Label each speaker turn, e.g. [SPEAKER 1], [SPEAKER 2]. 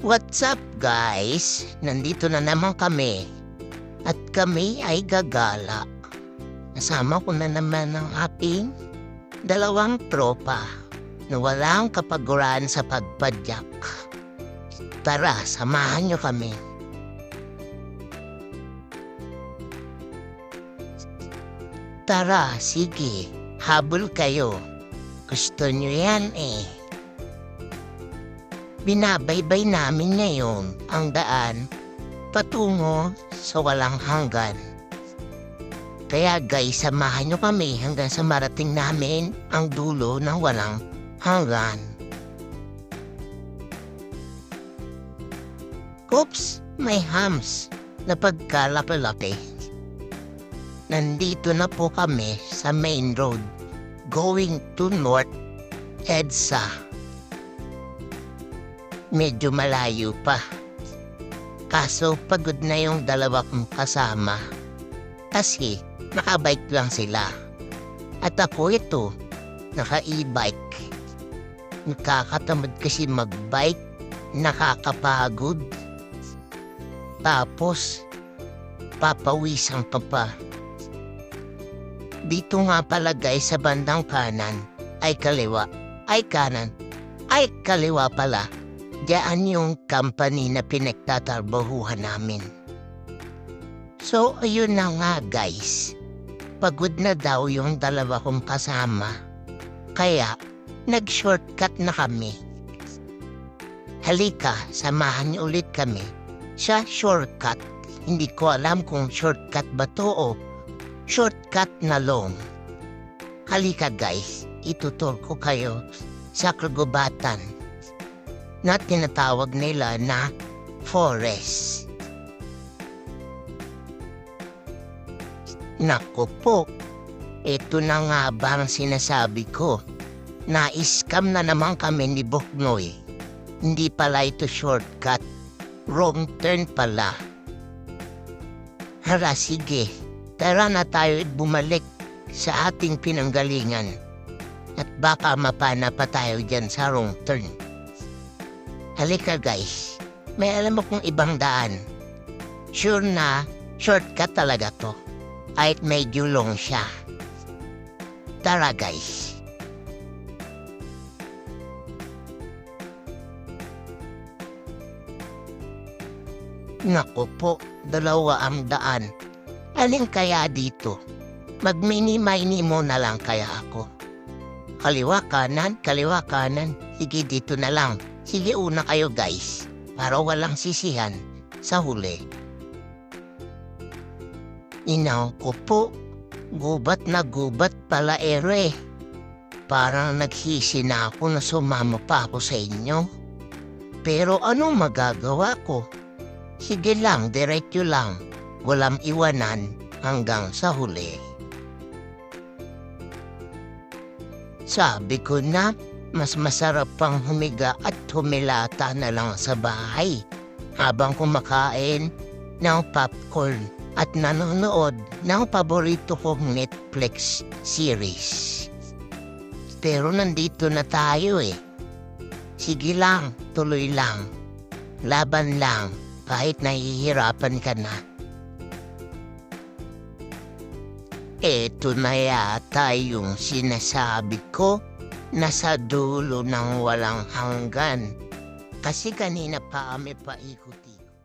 [SPEAKER 1] What's up guys? Nandito na naman kami. At kami ay gagala. Kasama ko na naman ang aking dalawang tropa na walang kapaguran sa pagpadyak. Tara, samahan nyo kami. Tara, sige, habol kayo. Gusto nyo yan eh. Binabaybay namin ngayon ang daan patungo sa walang hanggan. Kaya guys, samahan nyo kami hanggang sa marating namin ang dulo ng walang hanggan. Oops, may hams na pagkalaki-laki. Nandito na po kami sa main road going to North EDSA. Medyo malayo pa. Kaso pagod na yung dalawa kong kasama. Kasi nakabike lang sila. At ako ito, naka-e-bike. Nakakatamad kasi mag-bike. Nakakapagod. Tapos, papawisan ka pa. Dito nga pala guys sa bandang kanan ay kaliwa. Ay kanan. Ay kaliwa pala. Diyan yung company na pinagtatrabahuhan namin. So, ayun na nga guys. Pagod na daw yung dalawa kong kasama. Kaya, nag-shortcut na kami. Halika, samahan niyo ulit kami. Sa shortcut. Hindi ko alam kung shortcut ba to o shortcut na long. Halika guys, itutur ko kayo sa kagubatan na tinatawag nila na forest. Naku po, ito na nga bang sinasabi ko. Na-scam na naman kami ni Boknoy. Hindi pala ito shortcut, wrong turn pala. Hara sige, tara na tayo bumalik sa ating pinanggalingan. At baka mapana pa tayo dyan sa wrong turn. Halika guys, may alam akong ibang daan. Sure na, shortcut talaga to. Kahit medyo long siya. Tara guys. Naku po, dalawa ang daan. Alin kaya dito? Mag-mini-mini mo na lang kaya ako. Kaliwa kanan. Sige dito na lang. Sige una kayo guys, para walang sisihan sa huli. Inaw ko po, gubat na gubat pala ere. Parang naghisi na ako na sumama pa ako sa inyo. Pero anong magagawa ko? Sige lang, diretso lang. Walang iwanan hanggang sa huli. Sabi ko na, mas masarap pang humiga at humilata na lang sa bahay habang kumakain ng popcorn at nanonood ng paborito kong Netflix series. Pero nandito na tayo eh. Sige lang, tuloy lang. Laban lang kahit nahihirapan ka na. Eto na yata yung sinasabi ko. Nasa dulo ng walang hanggan. Kasi kanina pa kami paikot-ikot.